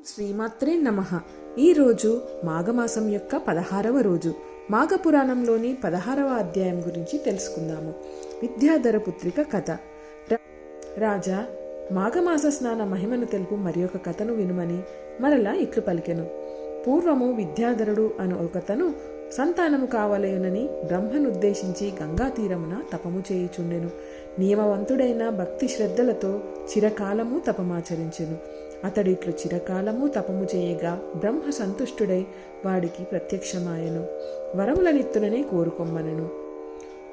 శ్రీమాత్రే నమః. ఈరోజు మాఘమాసం యొక్క 16వ రోజు. మాఘపురాణంలోని 16వ అధ్యాయం గురించి తెలుసుకుందాము. విద్యాధర పుత్రిక కథ. రాజా, మాఘమాస స్నాన మహిమను తెలుపు మరి ఒక కథను వినుమని మరలా ఇట్లు పలికెను. పూర్వము విద్యాధరుడు అను ఒకతను సంతానము కావలేనని బ్రహ్మనుద్దేశించి గంగా తీరమున తపము చేయుచుండెను. నియమవంతుడైన భక్తి శ్రద్ధలతో చిరకాలము తపమాచరించెను. అతడిట్లు చిరకాలము తపము చేయగా బ్రహ్మ సంతుష్టుడై వాడికి ప్రత్యక్షమాయెను. వరములనిత్తునని కోరుకొమ్మనెను.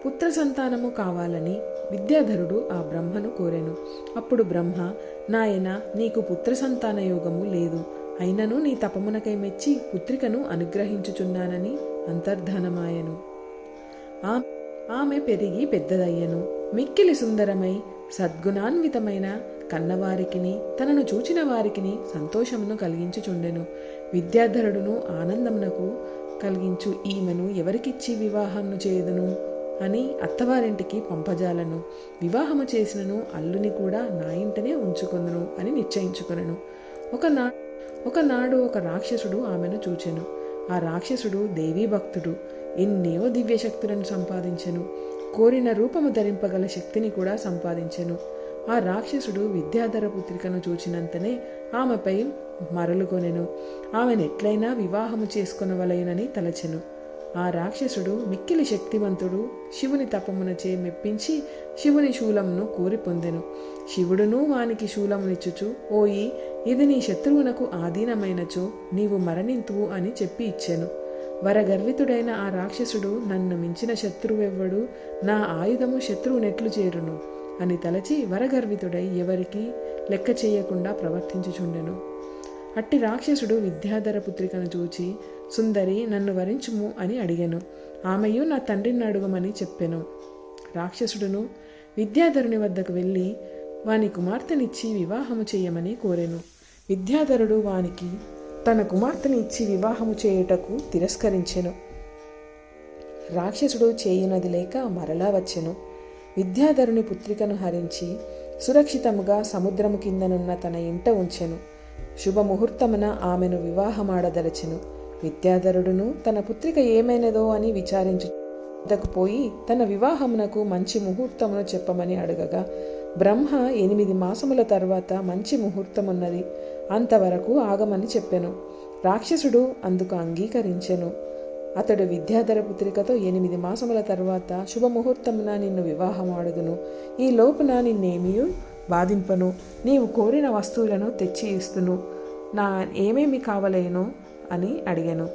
పుత్ర సంతానము కావాలని విద్యాధరుడు ఆ బ్రహ్మను కోరెను. అప్పుడు బ్రహ్మ, నాయన, నీకు పుత్ర సంతాన యోగము లేదు, అయినను నీ తపమునకై మెచ్చి పుత్రికను అనుగ్రహించుచున్నానని అంతర్ధానమాయెను. ఆమె పెరిగి పెద్దదయ్యెను. మిక్కిలి సుందరమై సద్గుణాన్వితమైన కన్నవారికిని తనను చూచిన వారికిని సంతోషమును కలిగించుచుండెను. విద్యాధరుడును ఆనందమునకు కలిగించు ఈమెను ఎవరికిచ్చి వివాహమును చేయుదును అని అత్తవారింటికి పంపజాలను. వివాహము చేసినను అల్లుని కూడా నా ఇంటనే ఉంచుకొందును అని నిశ్చయించుకొనెను. ఒకనాడు ఒక రాక్షసుడు ఆమెను చూచెను. ఆ రాక్షసుడు దేవీ భక్తుడు. ఎన్నో దివ్యశక్తులను సంపాదించెను. కోరిన రూపము ధరింపగల శక్తిని కూడా సంపాదించెను. ఆ రాక్షసుడు విద్యాధర పుత్రికను చూచినంతనే ఆమెపై మరలుకొనెను. ఆమెనెట్లయినా వివాహము చేసుకొనవలెనని తలచెను. ఆ రాక్షసుడు మిక్కిలి శక్తివంతుడు. శివుని తపమునచే మెప్పించి శివుని శూలమును కోరి పొందెను. శివుడును వానికి శూలమునిచ్చుచు, ఓయి, ఇది నీ శత్రువునకు ఆధీనమైనచో నీవు మరణింతువు అని చెప్పి ఇచ్చెను. వరగర్వితుడైన ఆ రాక్షసుడు, నన్ను మించిన శత్రువెవ్వడు, నా ఆయుధము శత్రువునెట్లు చేరును అని తలచి వరగర్వితుడై ఎవరికి లెక్క చేయకుండా ప్రవర్తించుచుండెను. అట్టి రాక్షసుడు విద్యాధర పుత్రికను చూచి, సుందరి, నన్ను వరించుము అని అడిగెను. ఆమెయు నా తండ్రిని అడుగమని చెప్పెను. రాక్షసుడును విద్యాధరుని వద్దకు వెళ్ళి వాని కుమార్తెనిచ్చి వివాహము చేయమని కోరెను. విద్యాధరుడు వానికి తన కుమార్తెని ఇచ్చి వివాహము చేయుటకు తిరస్కరించెను. రాక్షసుడు చేయునది లేక మరలా వచ్చెను. విద్యాధరుని పుత్రికను హరించి సురక్షితముగా సముద్రము కిందనున్న తన ఇంట ఉంచెను. శుభముహూర్తమున ఆమెను వివాహమాడదలచెను. విద్యాధరుడును తన పుత్రిక ఏమైనదో అని విచారించుటకు పోయి తన వివాహమునకు మంచి ముహూర్తమును చెప్పమని అడగగా, బ్రహ్మ 8 మాసముల తర్వాత మంచి ముహూర్తమున్నది, అంతవరకు ఆగమని చెప్పెను. రాక్షసుడు అందుకు అంగీకరించెను. అతడు విద్యాధర పుత్రికతో 8 మాసముల తర్వాత శుభముహూర్తమున నిన్ను వివాహమాడుదును. ఈ లోపున నిన్నేమియూ బాధింపను. నీవు కోరిన వస్తువులను తెచ్చి ఇస్తును. నా ఏమేమి కావలేను అని అడిగెను.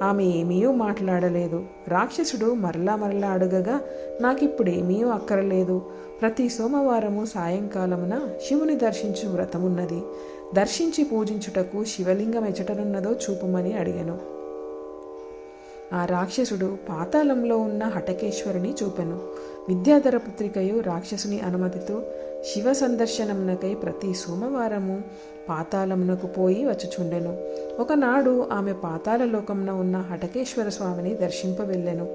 ఆమె ఏమీయూ మాట్లాడలేదు. రాక్షసుడు మరలా అడగగా, నాకిప్పుడేమీ అక్కరలేదు. ప్రతి సోమవారము సాయంకాలమున శివుని దర్శించు వ్రతమున్నది. దర్శించి పూజించుటకు శివలింగం ఎచటనున్నదో చూపమని అడిగెను. ఆ రాక్షసుడు పాతాళంలో ఉన్న హటకేశ్వరుని చూపెను. విద్యాధర పుత్రికయు రాక్షసుని అనుమతితో శివ సందర్శనమునకై ప్రతి సోమవారము పాతాళమునకు పోయి వచ్చుచుండెను. ఒకనాడు ఆమె పాతాళ లోకమున ఉన్న హటకేశ్వర స్వామిని దర్శింపవెళ్ళెను.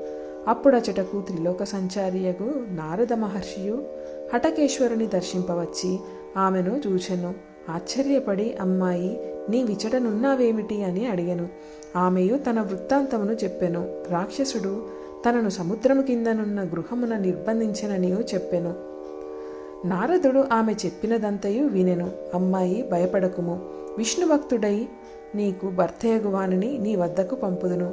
అప్పుడచటకు త్రిలోక సంచారియగు నారద మహర్షియు హటకేశ్వరుని దర్శింపవచ్చి ఆమెను చూచెను. ఆశ్చర్యపడి, అమ్మాయి, నీ విచటనున్నావేమిటి అని అడిగెను. ఆమెయు తన వృత్తాంతమును చెప్పెను. రాక్షసుడు తనను సముద్రము కిందనున్న గృహమున నిర్బంధించెననియు చెప్పెను. నారదుడు ఆమె చెప్పినదంతయు వినెను. అమ్మాయి, భయపడకుము. విష్ణుభక్తుడై నీకు భర్తయగువానిని నీ వద్దకు పంపుదును.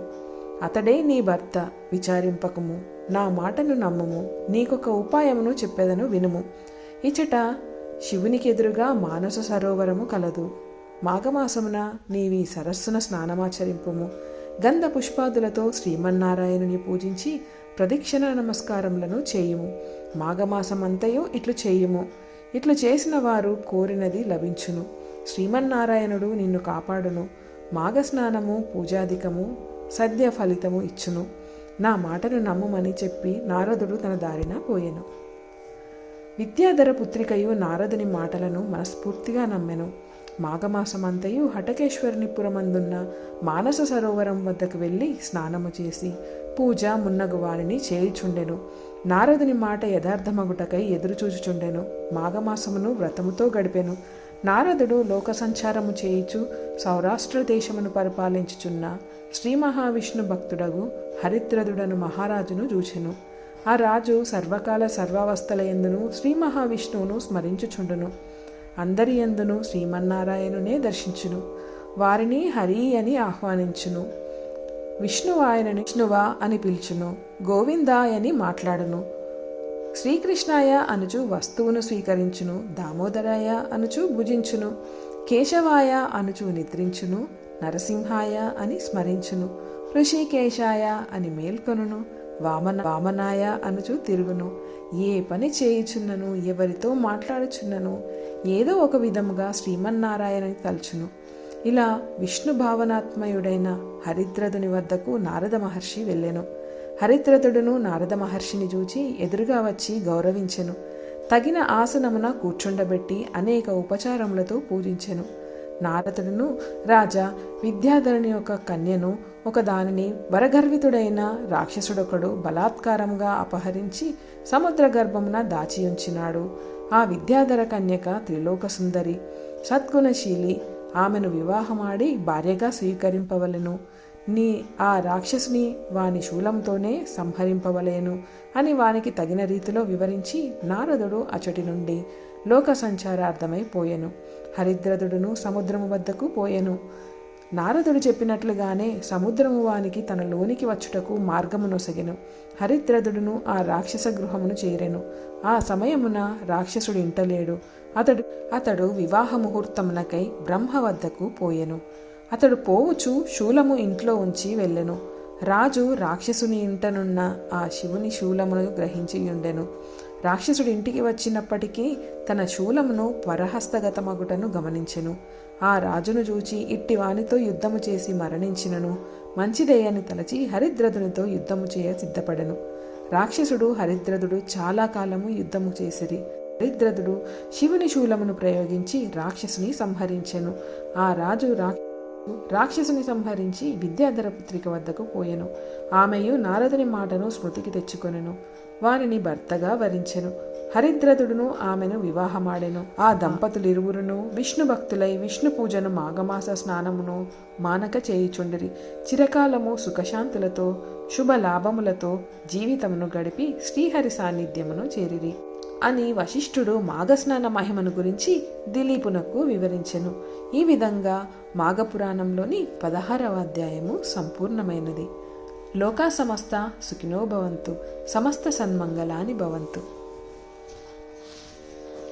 అతడే నీ భర్త. విచారింపకుము. నా మాటను నమ్ముము. నీకొక ఉపాయమును చెప్పెదను, వినుము. ఇచట శివునికి ఎదురుగా మానస సరోవరము కలదు. మాఘమాసమున నీవి సరస్సున స్నానమాచరింపుము. గంధ పుష్పాదులతో శ్రీమన్నారాయణుని పూజించి ప్రదక్షిణ నమస్కారములను చేయుము. మాఘమాసమంతయు ఇట్లు చేయుము. ఇట్లు చేసిన వారు కోరినది లభించును. శ్రీమన్నారాయణుడు నిన్ను కాపాడును. మాఘస్నానము పూజాధికము సద్య ఫలితము ఇచ్చును. నా మాటను నమ్ముమని చెప్పి నారదుడు తన దారిన పోయెను. విద్యాధర పుత్రికయు నారదుని మాటలను మనస్ఫూర్తిగా నమ్మెను. మాఘమాసమంతయు హటకేశ్వరుని పురమందున్న మానస సరోవరం వద్దకు వెళ్ళి స్నానము చేసి పూజ మున్నగు వారిని చేయుచుండెను. నారదుని మాట యథార్థమగుటకై ఎదురుచూచుచుండెను. మాఘమాసమును వ్రతముతో గడిపెను. నారదుడు లోక సంచారము చేయుచు సౌరాష్ట్ర దేశమును పరిపాలించుచున్న శ్రీ మహావిష్ణు భక్తుడగు హరిద్రదుడను మహారాజును చూచెను. ఆ రాజు సర్వకాల సర్వావస్థల యందును శ్రీ మహావిష్ణువును స్మరించుచుండును. అందరి యందును శ్రీమన్నారాయణునే దర్శించును. వారిని హరి అని ఆహ్వానించును. విష్ణువు ఆయనని విష్ణువా అని పిలుచును. గోవిందాయ అని మాట్లాడును. శ్రీకృష్ణాయ అనుచు వస్తువును స్వీకరించును. దామోదరాయ అనుచు భుజించును. కేశవాయ అనుచు నిద్రించును. నరసింహాయ అని స్మరించును. ఋషికేశాయ అని మేల్కొనును. వామనాయ అనుచు తిరుగును. ఏ పని చేయుచున్నను, ఎవరితో మాట్లాడుచున్నను, ఏదో ఒక విధముగా శ్రీమన్నారాయణని తలుచును. ఇలా విష్ణు భావనాత్మయుడైన హరిద్రదుని వద్దకు నారద మహర్షి వెళ్ళెను. హరిద్రదుడును నారద మహర్షిని చూచి ఎదురుగా వచ్చి గౌరవించెను. తగిన ఆసనమున కూర్చుండబెట్టి అనేక ఉపచారములతో పూజించెను. నారదుడును, రాజా, విద్యాధరుని యొక్క కన్యను ఒక దానిని వరగర్వితుడైన రాక్షసుడొకడు బలాత్కారంగా అపహరించి సముద్ర గర్భమున దాచియుంచినాడు. ఆ విద్యాధర కన్యక త్రిలోక సుందరి, సద్గుణశీలి. ఆమెను వివాహమాడి భార్యగా స్వీకరింపవలెను. ఆ రాక్షసుని వాని శూలంతోనే సంహరింపవలేను అని వానికి తగిన రీతిలో వివరించి నారదుడు అచటి నుండి లోక సంచారార్థమై పోయెను. హరిద్రదుడును సముద్రము వద్దకు పోయెను. నారదుడు చెప్పినట్లుగానే సముద్రము వానికి తన లోనికి వచ్చుటకు మార్గము నొసగెను. హరిద్రదుడును ఆ రాక్షస గృహమును చేరెను. ఆ సమయమున రాక్షసుడు ఇంటలేడు. అతడు వివాహ ముహూర్తమునకై బ్రహ్మ వద్దకు పోయెను. అతడు పోవుచు శూలము ఇంట్లో ఉంచి వెళ్ళెను. రాజు రాక్షసుని ఇంటనున్న ఆ శివుని శూలమును గ్రహించియుండెను. రాక్షసుడి ఇంటికి వచ్చినప్పటికీ తన శూలమును పరహస్తగతమగుటను గమనించెను. ఆ రాజును చూచి ఇట్టి వానితో యుద్ధము చేసి మరణించినను మంచిదేయని తలచి హరిద్రదునితో యుద్ధము చేయ సిద్ధపడెను. రాక్షసుడు హరిద్రదుడు చాలా కాలము యుద్ధము చేసిరి. హరిద్రదుడు శివుని శూలమును ప్రయోగించి రాక్షసుని సంహరించెను. ఆ రాజు రాక్షసుని సంహరించి విద్యాధర పుత్రిక వద్దకు పోయెను. ఆమెయు నారదుని మాటను స్మృతికి తెచ్చుకొనెను. వారిని భర్తగా వరించెను. హరిద్రదుడును ఆమెను వివాహమాడెను. ఆ దంపతులిరువురును విష్ణు భక్తులై విష్ణు పూజను మాఘమాస స్నానమును మానక చేయుచుండిరి. చిరకాలము సుఖశాంతులతో శుభ లాభములతో జీవితమును గడిపి శ్రీహరి సాన్నిధ్యమును చేరిరి అని వశిష్ఠుడు మాఘస్నాన మహిమను గురించి దిలీపునకు వివరించెను. ఈ విధంగా మాఘపురాణంలోని 16వ అధ్యాయము సంపూర్ణమైనది. లోకా సమస్త సుఖినో భవంతు. సమస్త సన్మంగళాని భవంతు.